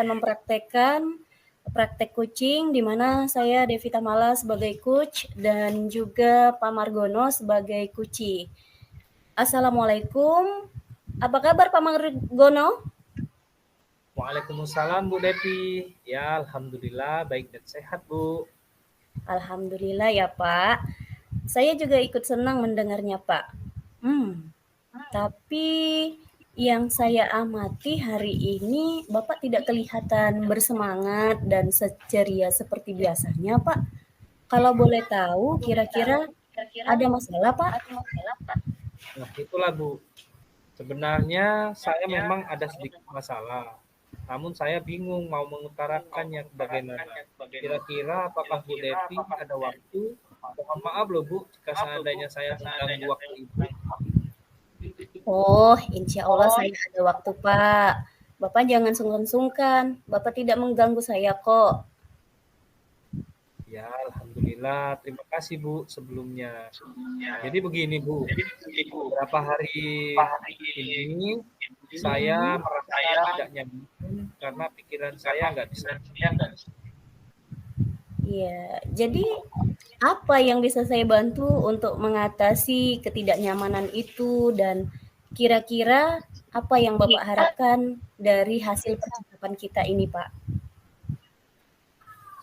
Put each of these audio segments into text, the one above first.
mempraktekkan praktek coaching di mana saya Devita Mala sebagai coach dan juga Pak Margono sebagai coachee. Assalamualaikum. Apa kabar Pak Margono? Waalaikumsalam Bu Devi. Ya, alhamdulillah baik dan sehat, Bu. Alhamdulillah ya Pak. Saya juga ikut senang mendengarnya Pak. Tapi yang saya amati hari ini Bapak tidak kelihatan bersemangat dan ceria seperti biasanya Pak. Kalau boleh tahu kira-kira ada masalah Pak? Nah, itulah Bu. Sebenarnya saya memang ada sedikit masalah. Namun saya bingung mau mengutarakannya bagaimana. Kira-kira apakah Bu Devi ada waktu? Mohon maaf loh Bu, jika seandainya saya mengganggu waktu Ibu. Oh, insya Allah saya ada waktu Pak. Bapak jangan sungkan-sungkan. Bapak tidak mengganggu saya kok. Ya, alhamdulillah. Terima kasih Bu sebelumnya. Jadi begini Bu, beberapa hari ini saya merasa tidak nyaman karena pikiran saya nggak bisa. Iya, jadi apa yang bisa saya bantu untuk mengatasi ketidaknyamanan itu dan kira-kira apa yang Bapak harapkan dari hasil percakapan kita ini, Pak?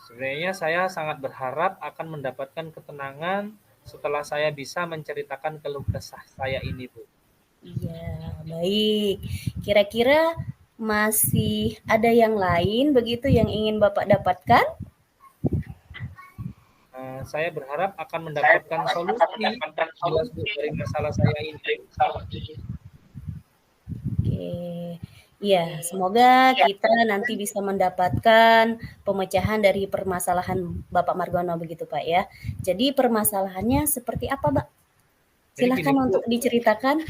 Sebenarnya saya sangat berharap akan mendapatkan ketenangan setelah saya bisa menceritakan keluh kesah saya ini, Bu. Iya, baik. Kira-kira masih ada yang lain begitu yang ingin Bapak dapatkan? Saya berharap akan mendapatkan solusi jelas Bu dari masalah saya ini. Oke. Iya, semoga kita nanti bisa mendapatkan pemecahan dari permasalahan Bapak Margono begitu Pak ya. Jadi permasalahannya seperti apa, Pak? Silahkan untuk diceritakan.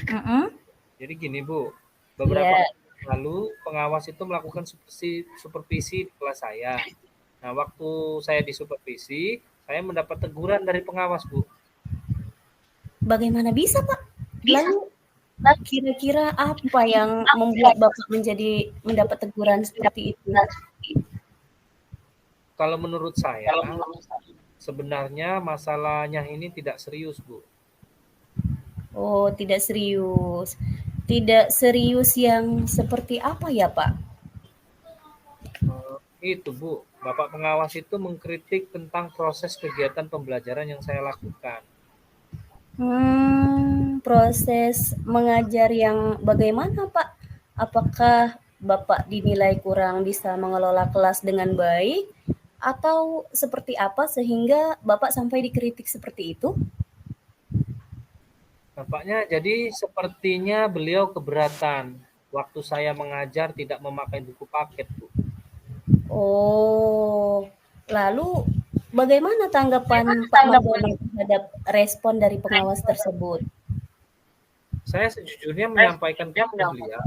Jadi gini Bu, beberapa waktu lalu pengawas itu melakukan supervisi di kelas saya. Nah, waktu saya disupervisi, saya mendapat teguran dari pengawas, Bu. Bagaimana bisa, Pak? Lalu kira-kira apa yang membuat Bapak mendapat teguran seperti itu? Kalau menurut saya, sebenarnya masalahnya ini tidak serius, Bu. Oh, tidak serius. Tidak serius yang seperti apa ya, Pak? Itu, Bu. Bapak pengawas itu mengkritik tentang proses kegiatan pembelajaran yang saya lakukan. Proses mengajar yang bagaimana, Pak? Apakah Bapak dinilai kurang bisa mengelola kelas dengan baik? Atau seperti apa sehingga Bapak sampai dikritik seperti itu? Nampaknya jadi sepertinya beliau keberatan waktu saya mengajar tidak memakai buku paket, Bu. Oh, lalu bagaimana tanggapan Pak Margono terhadap respon dari pengawas tersebut? Saya sejujurnya menyampaikan kepada beliau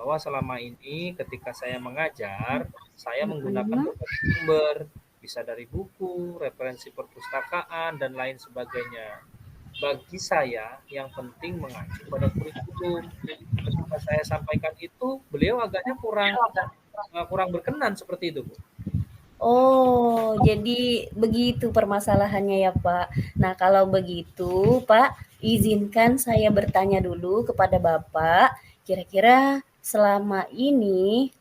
bahwa selama ini ketika saya mengajar, saya menggunakan berbagai sumber, bisa dari buku, referensi perpustakaan, dan lain sebagainya. Bagi saya, yang penting mengacu pada kurikulum. Ketika saya sampaikan itu, beliau agaknya kurang berkenan seperti itu, Bu. Oh, jadi begitu permasalahannya ya, Pak. Nah, kalau begitu, Pak, izinkan saya bertanya dulu kepada Bapak, kira-kira selama ini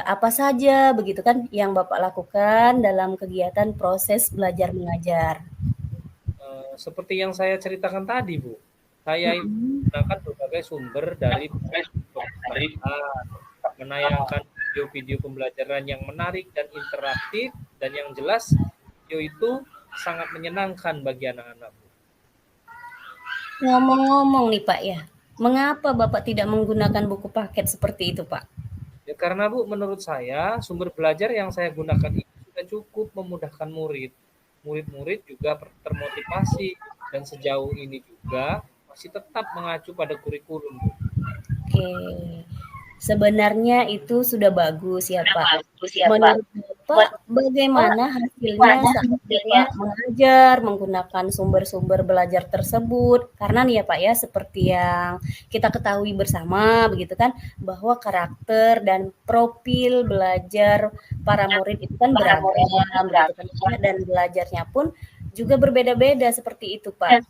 apa saja begitu kan yang Bapak lakukan dalam kegiatan proses belajar mengajar? Seperti yang saya ceritakan tadi, Bu. Saya menggunakan berbagai sumber dari menayangkan video-video pembelajaran yang menarik dan interaktif, dan yang jelas video itu sangat menyenangkan bagi anak-anak. Ngomong-ngomong nih Pak ya, mengapa Bapak tidak menggunakan buku paket seperti itu Pak? Ya karena Bu, menurut saya sumber belajar yang saya gunakan itu sudah cukup memudahkan murid. Murid-murid juga termotivasi dan sejauh ini juga masih tetap mengacu pada kurikulum. Oke, sebenarnya itu sudah bagus ya Pak. Menurut Bapak bagaimana hasilnya saat Bapak mengajar menggunakan sumber-sumber belajar tersebut? Karena nih ya Pak ya, seperti yang kita ketahui bersama begitu kan, bahwa karakter dan profil belajar para murid itu kan beragam begitu kan Pak, dan belajarnya pun juga berbeda-beda seperti itu Pak.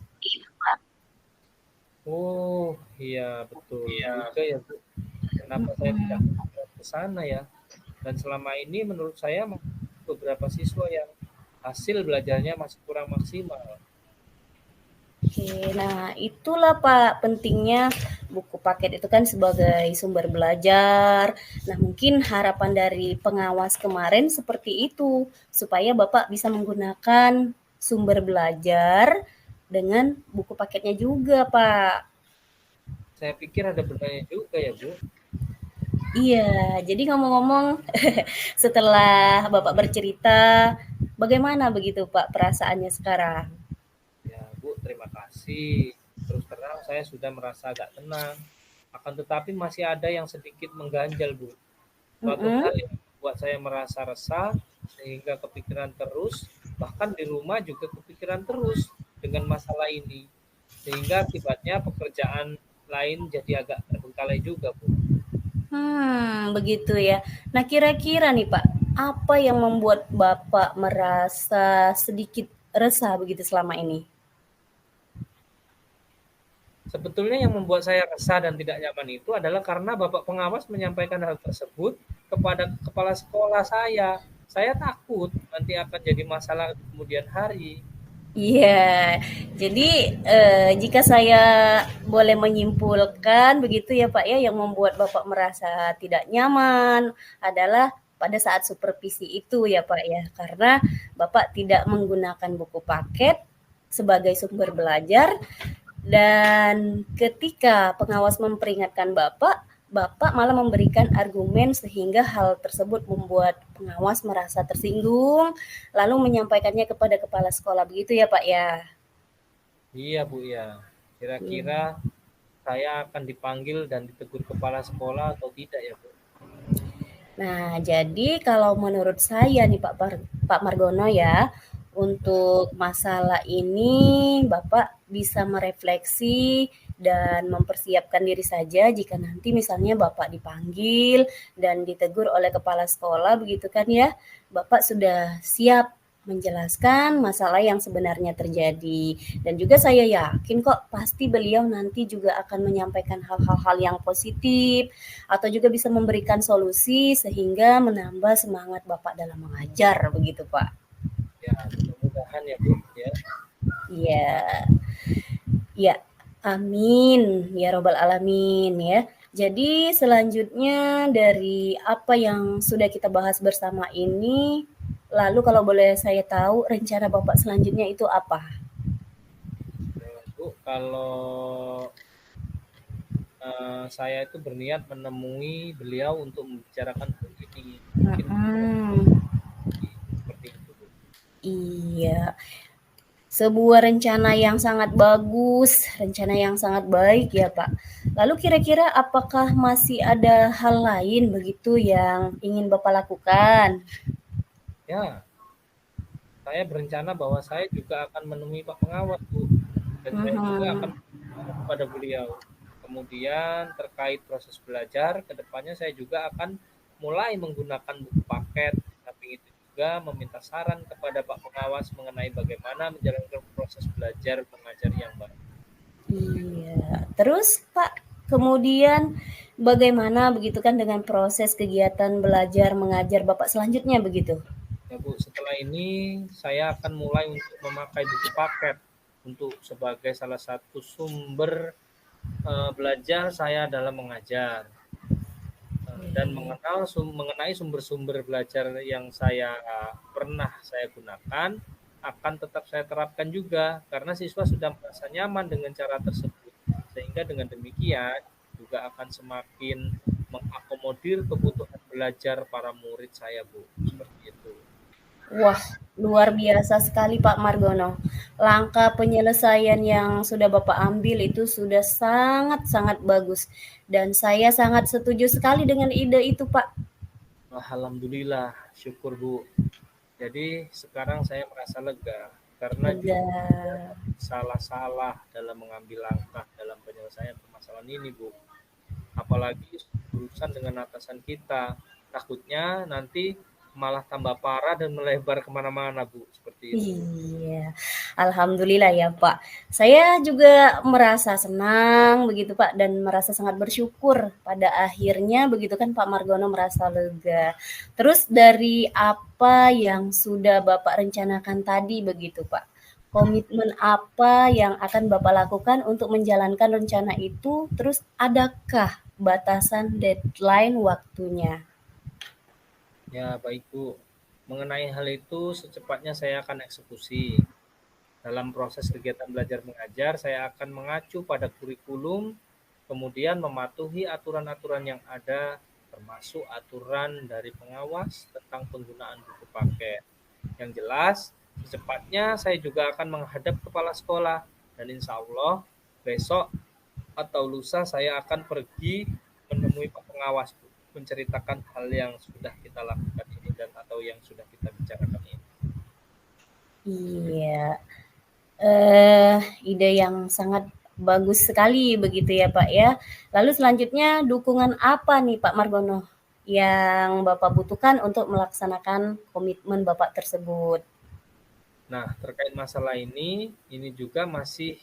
Oh, iya betul juga ya, Bu. Kenapa saya tidak ke sana ya? Dan selama ini menurut saya beberapa siswa yang hasil belajarnya masih kurang maksimal. Oke, nah itulah Pak pentingnya buku paket itu kan sebagai sumber belajar. Nah mungkin harapan dari pengawas kemarin seperti itu, supaya Bapak bisa menggunakan sumber belajar dengan buku paketnya juga Pak. Saya pikir ada benarnya juga ya, Bu. Iya, jadi ngomong-ngomong setelah Bapak bercerita, bagaimana begitu Pak perasaannya sekarang? Ya, Bu, terima kasih. Terus terang saya sudah merasa agak tenang. Akan tetapi masih ada yang sedikit mengganjal, Bu. Suatu Mhm. hal yang membuat saya merasa resah sehingga kepikiran terus, bahkan di rumah juga kepikiran terus dengan masalah ini. Sehingga akibatnya pekerjaan lain jadi agak terbengkalai juga, Bu. Begitu ya. Nah, kira-kira nih Pak, apa yang membuat Bapak merasa sedikit resah begitu selama ini? Sebetulnya yang membuat saya resah dan tidak nyaman itu adalah karena Bapak pengawas menyampaikan hal tersebut kepada kepala sekolah saya. Saya takut nanti akan jadi masalah di kemudian hari. Iya, jadi jika saya boleh menyimpulkan begitu ya Pak ya, yang membuat Bapak merasa tidak nyaman adalah pada saat supervisi itu ya Pak ya, karena Bapak tidak menggunakan buku paket sebagai sumber belajar. Dan ketika pengawas memperingatkan Bapak, Bapak malah memberikan argumen sehingga hal tersebut membuat pengawas merasa tersinggung, lalu menyampaikannya kepada kepala sekolah. Begitu ya, Pak ya? Iya, Bu, ya. Kira-kira Iya. saya akan dipanggil dan ditegur kepala sekolah atau tidak ya, Bu? Nah, jadi kalau menurut saya nih Pak Margono ya, untuk masalah ini Bapak bisa merefleksi dan mempersiapkan diri saja jika nanti misalnya Bapak dipanggil dan ditegur oleh kepala sekolah begitu kan ya, Bapak sudah siap menjelaskan masalah yang sebenarnya terjadi. Dan juga saya yakin kok pasti beliau nanti juga akan menyampaikan hal-hal yang positif atau juga bisa memberikan solusi sehingga menambah semangat Bapak dalam mengajar begitu, Pak. Ya, mudah-mudahan ya, Bu, ya. Iya. Ya, amin ya robbal alamin ya. Jadi selanjutnya dari apa yang sudah kita bahas bersama ini, lalu kalau boleh saya tahu rencana Bapak selanjutnya itu apa? Bu, kalau saya itu berniat menemui beliau untuk membicarakan hal ini. Mungkin Mhm. seperti itu, Bu. Iya. Sebuah rencana yang sangat bagus, rencana yang sangat baik ya Pak. Lalu kira-kira apakah masih ada hal lain begitu yang ingin Bapak lakukan? Ya, saya berencana bahwa saya juga akan menemui Pak Pengawas, Bu, dan saya juga akan Mhm. bertanya kepada beliau. Kemudian terkait proses belajar, kedepannya saya juga akan mulai menggunakan buku paket. Tapi itu juga meminta saran kepada Pak Pengawas mengenai bagaimana menjalankan proses belajar mengajar yang baik. Iya. Terus Pak, kemudian bagaimana begitu kan dengan proses kegiatan belajar mengajar Bapak selanjutnya begitu? Ya Bu, setelah ini saya akan mulai untuk memakai buku paket untuk sebagai salah satu sumber belajar saya dalam mengajar. Dan mengenai sumber-sumber belajar yang saya pernah saya gunakan akan tetap saya terapkan juga karena siswa sudah merasa nyaman dengan cara tersebut sehingga dengan demikian juga akan semakin mengakomodir kebutuhan belajar para murid saya, Bu, seperti itu. Wah, luar biasa sekali Pak Margono. Langkah penyelesaian yang sudah Bapak ambil itu sudah sangat-sangat bagus. Dan saya sangat setuju sekali dengan ide itu Pak. Alhamdulillah, syukur Bu. Jadi sekarang saya merasa lega karena Lega. jujur salah-salah dalam mengambil langkah dalam penyelesaian permasalahan ini, Bu. Apalagi urusan dengan atasan kita. Takutnya nanti malah tambah parah dan melebar kemana-mana, Bu. Seperti itu. Iya, alhamdulillah ya Pak. Saya juga merasa senang begitu Pak dan merasa sangat bersyukur pada akhirnya begitu kan Pak Margono merasa lega. Terus dari apa yang sudah Bapak rencanakan tadi begitu Pak? Komitmen apa yang akan Bapak lakukan untuk menjalankan rencana itu? Terus adakah batasan deadline waktunya? Ya, baik Bu. Mengenai hal itu, secepatnya saya akan eksekusi. Dalam proses kegiatan belajar mengajar, saya akan mengacu pada kurikulum, kemudian mematuhi aturan-aturan yang ada, termasuk aturan dari pengawas tentang penggunaan buku paket. Yang jelas, secepatnya saya juga akan menghadap kepala sekolah, dan insya Allah besok atau lusa saya akan pergi menemui Pak Pengawas, Bu, menceritakan hal yang sudah kita lakukan ini dan atau yang sudah kita bicarakan ini. Iya, ide yang sangat bagus sekali begitu ya Pak ya. Lalu selanjutnya dukungan apa nih Pak Margono yang Bapak butuhkan untuk melaksanakan komitmen Bapak tersebut? Nah, terkait masalah ini juga masih